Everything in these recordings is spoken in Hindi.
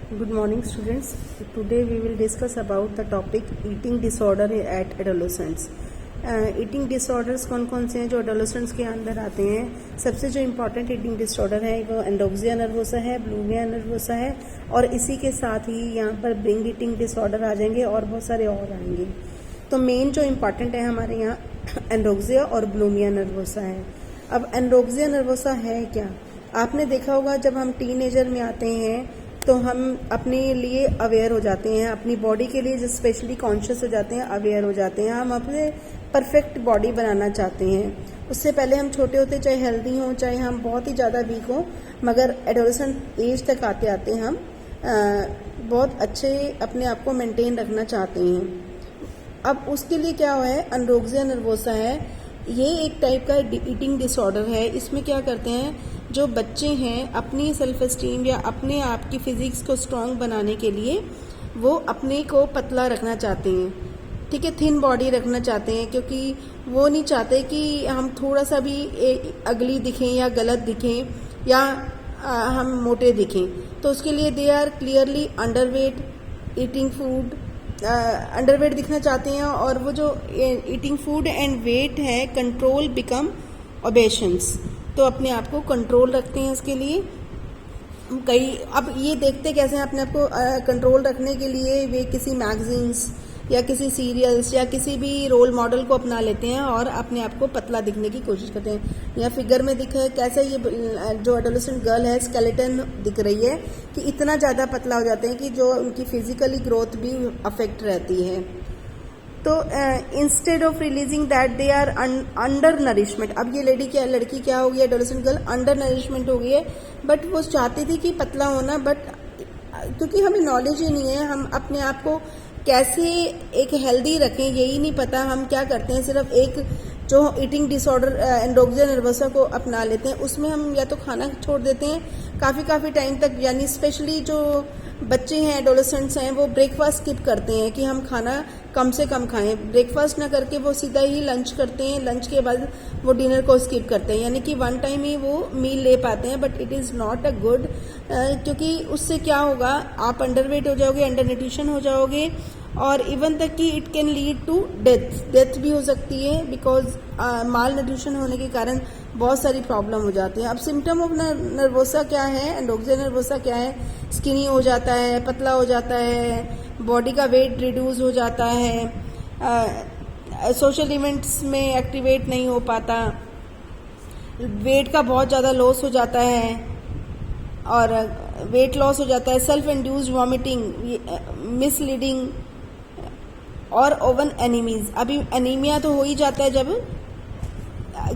Good morning, students. Today we will discuss about the topic eating disorder at adolescents. Eating disorders कौन कौन से हैं जो एडोलेसेंट्स के अंदर आते हैं। सबसे जो इम्पॉर्टेंट ईटिंग डिसऑर्डर है वो एंडोक्सिया नर्वोसा है, बुलिमिया नर्वोसा है, और इसी के साथ ही यहाँ पर बिंग ईटिंग डिसऑर्डर आ जाएंगे और बहुत सारे और आएंगे। तो मेन जो इम्पॉर्टेंट है हमारे यहाँ एंडोक्सिया और बुलिमिया नर्वोसा है। अब एंडोक्सिया नर्वोसा है क्या? आपने देखा होगा जब हम टीनेजर में आते हैं तो हम अपने लिए अवेयर हो जाते हैं, अपनी बॉडी के लिए जो स्पेशली कॉन्शियस हो जाते हैं, अवेयर हो जाते हैं। हम अपने परफेक्ट बॉडी बनाना चाहते हैं। उससे पहले हम छोटे होते चाहे हेल्दी हों चाहे हम बहुत ही ज़्यादा वीक हों, मगर एडोलेसेंट एज तक आते आते हम बहुत अच्छे अपने आप को मेंटेन रखना चाहते हैं। अब उसके लिए क्या हुआ है, एंडोक्सिया नर्वोसा है, ये एक टाइप का ईटिंग डिसऑर्डर है। इसमें क्या करते हैं, जो बच्चे हैं अपनी सेल्फ एस्टीम या अपने आप की फिजिक्स को स्ट्रांग बनाने के लिए वो अपने को पतला रखना चाहते हैं, ठीक है, थिन बॉडी रखना चाहते हैं, क्योंकि वो नहीं चाहते कि हम थोड़ा सा भी अगली दिखें या गलत दिखें या हम मोटे दिखें। तो उसके लिए they are clearly underweight, eating food underweight दिखना चाहते हैं, और वो जो ईटिंग फूड एंड वेट है कंट्रोल बिकम ओबेशंस, तो अपने आप को कंट्रोल रखते हैं। इसके लिए कई अब ये देखते कैसे हैं अपने आप को कंट्रोल रखने के लिए, वे किसी मैगजीन्स या किसी सीरियल्स या किसी भी रोल मॉडल को अपना लेते हैं और अपने आप को पतला दिखने की कोशिश करते हैं। यहाँ फिगर में दिखा है कैसे ये जो एडोलेसेंट गर्ल है स्केलेटन दिख रही है कि इतना ज़्यादा पतला हो जाते हैं कि जो उनकी फिजिकली ग्रोथ भी अफेक्ट रहती है। तो instead of releasing that they are undernourishment, अब ये लड़की क्या हो गई, एडोलेसेंट गर्ल अंडर नरिशमेंट हो गई है, बट वो चाहती थी कि पतला होना, बट क्योंकि हमें नॉलेज ही नहीं है हम अपने आप को कैसे एक हेल्दी रखें, यही नहीं पता, हम क्या करते हैं सिर्फ एक जो ईटिंग डिसऑर्डर एंडोक्सिया नर्वोसा को अपना लेते हैं, उसमें हम या तो खाना छोड़ देते हैं काफ़ी टाइम तक, यानी स्पेशली जो बच्चे हैं एडोलेसेंट्स हैं वो ब्रेकफास्ट स्किप करते हैं कि हम खाना कम से कम खाएं, ब्रेकफास्ट ना करके वो सीधा ही लंच करते हैं, लंच के बाद वो डिनर को स्किप करते हैं, यानी कि वन टाइम ही वो मील ले पाते हैं, but it is not a good, क्योंकि उससे क्या होगा, आप अंडरवेट हो जाओगे, अंडर न्यूट्रिशन हो जाओगे, और इवन तक कि it can lead to death भी हो सकती है, बिकॉज माल न्यूट्रिशन होने के कारण बहुत सारी प्रॉब्लम हो जाती है। अब सिम्टम ऑफ नर्वोसा क्या है, एंडोक्सिया नर्वोसा क्या है, स्किनी हो जाता है, पतला हो जाता है, बॉडी का वेट रिड्यूस हो जाता है, सोशल इवेंट्स में एक्टिवेट नहीं हो पाता, वेट का बहुत ज़्यादा लॉस हो जाता है, और वेट लॉस हो जाता है, सेल्फ इंड्यूस्ड वॉमिटिंग, मिसलीडिंग, और ओवन एनीमीज। अभी एनीमिया तो हो ही जाता है जब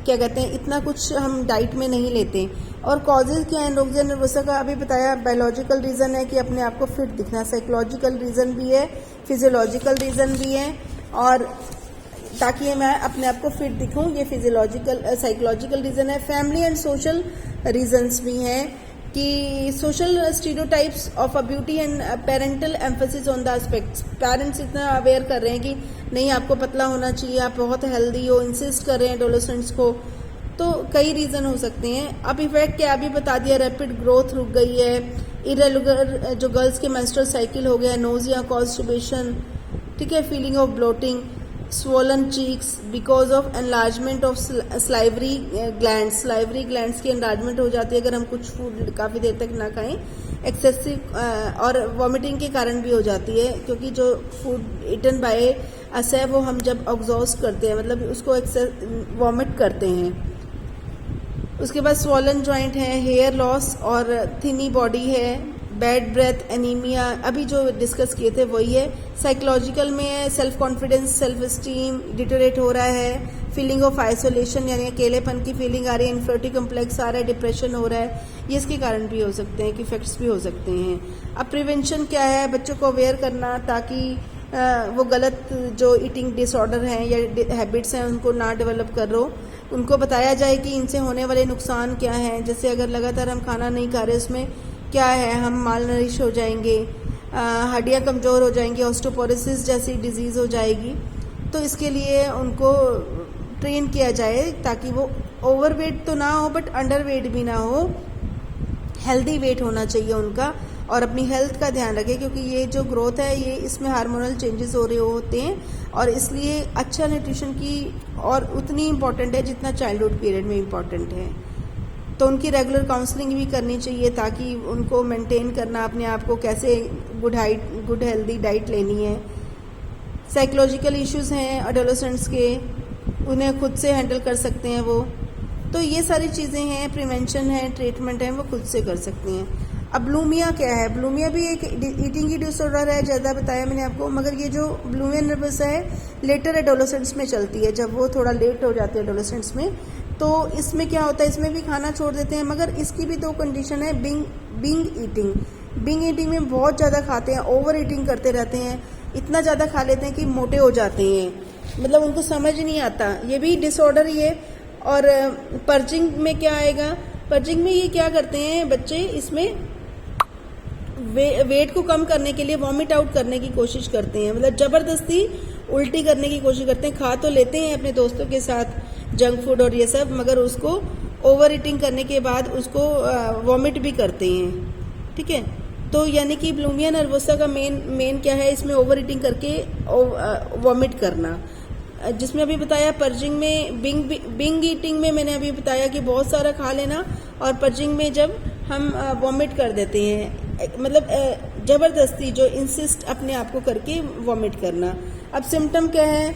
क्या कहते हैं इतना कुछ हम डाइट में नहीं लेते। और कॉजेज क्या है एंडोक्सिया नर्वोसा का, अभी बताया, बायोलॉजिकल रीज़न है कि अपने आप को फिट दिखना, साइकोलॉजिकल रीज़न भी है, फिजियोलॉजिकल रीज़न भी है, और ताकि मैं अपने आप को फिट दिखूं, ये फिजियोलॉजिकल साइकोलॉजिकल रीज़न है। फैमिली एंड सोशल रीजन्स भी हैं कि social stereotypes of a beauty and parental emphasis on the aspects, parents इतना अवेयर कर रहे हैं कि नहीं आपको पतला होना चाहिए, आप बहुत हेल्दी हो, इंसिस्ट कर रहे हैं एडोलेसेंट्स को, तो कई रीज़न हो सकते हैं। अब इफेक्ट क्या अभी बता दिया, रैपिड ग्रोथ रुक गई है, इरेगुलर जो गर्ल्स के मेंस्ट्रुअल साइकिल हो गया, नोजिया, कॉन्स्टिपेशन, ठीक है, feeling of bloating, swollen cheeks because of enlargement of salivary glands की enlargement हो जाती है अगर हम कुछ फूड काफ़ी देर तक ना खाएं, एक्सेसिव, और वॉमिटिंग के कारण भी हो जाती है, क्योंकि जो फूड ईटन बाय अस है वो हम जब एग्जॉस्ट करते हैं, मतलब उसको वॉमिट करते हैं। उसके बाद स्वॉलन जॉइंट है, हेयर लॉस और थिनी बॉडी है, बैड ब्रेथ, एनीमिया, अभी जो डिस्कस किए थे वही है। साइकोलॉजिकल में self confidence, self esteem deteriorate हो रहा है, फीलिंग ऑफ आइसोलेशन यानी अकेलेपन की फीलिंग आ रही है, इन्फिरिटी कम्प्लेक्स आ रहा है, डिप्रेशन हो रहा है, ये इसके कारण भी हो सकते हैं कि इफेक्ट्स भी हो सकते हैं। अब प्रिवेंशन क्या है, बच्चों को अवेयर करना ताकि वो गलत जो ईटिंग डिसऑर्डर हैं या हैबिट्स हैं उनको ना डेवलप कर रो, उनको बताया जाए कि इनसे होने वाले नुकसान क्या हैं, जैसे अगर लगातार हम खाना नहीं खा रहे उसमें क्या है, हम माल नरिश हो जाएंगे, हड्डियाँ कमज़ोर हो जाएंगी, ऑस्टियोपोरोसिस जैसी डिजीज़ हो जाएगी। तो इसके लिए उनको ट्रेन किया जाए ताकि वो ओवरवेट तो ना हो बट अंडरवेट भी ना हो, हेल्दी वेट होना चाहिए उनका, और अपनी हेल्थ का ध्यान रखें, क्योंकि ये जो ग्रोथ है ये इसमें हार्मोनल चेंजेस हो रहे होते हैं और इसलिए अच्छा न्यूट्रिशन की और उतनी इम्पॉर्टेंट है जितना चाइल्डहुड पीरियड में इम्पॉर्टेंट है। तो उनकी रेगुलर काउंसलिंग भी करनी चाहिए ताकि उनको मेंटेन करना अपने आप को, कैसे गुड हेल्दी डाइट लेनी है। साइकोलॉजिकल इश्यूज़ हैं एडोलेसेंट्स के, उन्हें खुद से हैंडल कर सकते हैं वो। तो ये सारी चीज़ें हैं, प्रिवेंशन है, ट्रीटमेंट है, वो खुद से कर सकती हैं। अब ब्लूमिया क्या है? ब्लूमिया भी एक ईटिंग की डिसऑर्डर है, ज़्यादा बताया मैंने आपको, मगर ये जो ब्लूमिया नर्वस है लेटर एडोलेसेंट्स में चलती है, जब वो थोड़ा लेट हो जाते हैं एडोलेसेंट्स में। तो इसमें क्या होता है, इसमें भी खाना छोड़ देते हैं, मगर इसकी भी दो कंडीशन है, बिंग ईटिंग। बिंग ईटिंग में बहुत ज़्यादा खाते हैं, ओवर ईटिंग करते रहते हैं, इतना ज़्यादा खा लेते हैं कि मोटे हो जाते हैं, मतलब उनको समझ नहीं आता, ये भी डिसऑर्डर ही है। और पर्जिंग में क्या आएगा? पर्जिंग में ये क्या करते हैं बच्चे, इसमें वेट को कम करने के लिए वॉमिट आउट करने की कोशिश करते हैं, मतलब ज़बरदस्ती उल्टी करने की कोशिश करते हैं। खा तो लेते हैं अपने दोस्तों के साथ जंक फूड और ये सब, मगर उसको ओवर ईटिंग करने के बाद उसको वॉमिट भी करते हैं। ठीक है, तो यानी कि ब्लूमिया नर्वोसा का मेन क्या है, इसमें ओवर ईटिंग करके वॉमिट करना। जिसमें अभी बताया पर्जिंग में, बिंग ईटिंग में मैंने अभी बताया कि बहुत सारा खा लेना, और पर्जिंग में जब हम वॉमिट कर देते हैं, मतलब ज़बरदस्ती जो इंसिस्ट अपने आप को करके वॉमिट करना। अब सिम्टम क्या है?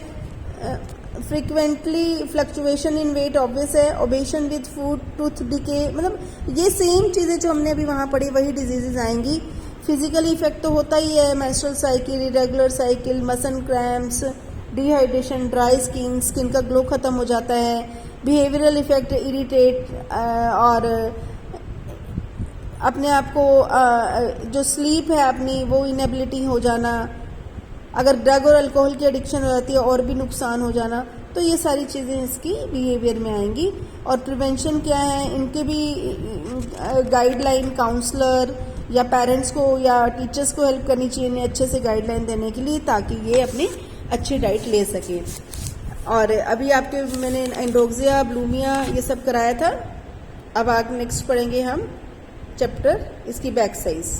Frequently fluctuation in weight obvious है, obsession with food, tooth decay, मतलब ये सेम चीज़ें जो हमने अभी वहाँ पढ़ी वही डिजीजेज आएंगी। फिजिकल इफेक्ट तो होता ही है, menstrual cycle, irregular cycle, muscle cramps, dehydration, dry skin का ग्लो खत्म हो जाता है। बिहेवियरल इफेक्ट, इरिटेट, और अपने आप को जो स्लीप है अपनी वो इनेबिलिटी हो जाना, अगर ड्रग और अल्कोहल की एडिक्शन हो जाती है और भी नुकसान हो जाना। तो ये सारी चीज़ें इसकी बिहेवियर में आएंगी। और प्रिवेंशन क्या है, इनके भी गाइडलाइन काउंसलर या पेरेंट्स को या टीचर्स को हेल्प करनी चाहिए इन्हें अच्छे से गाइडलाइन देने के लिए, ताकि ये अपनी अच्छी डाइट ले सकें। और अभी आपके मैंने एंडोक्सिया, ब्लूमिया ये सब कराया था। अब आगे नेक्स्ट पढ़ेंगे हम चैप्टर इसकी बैक साइज।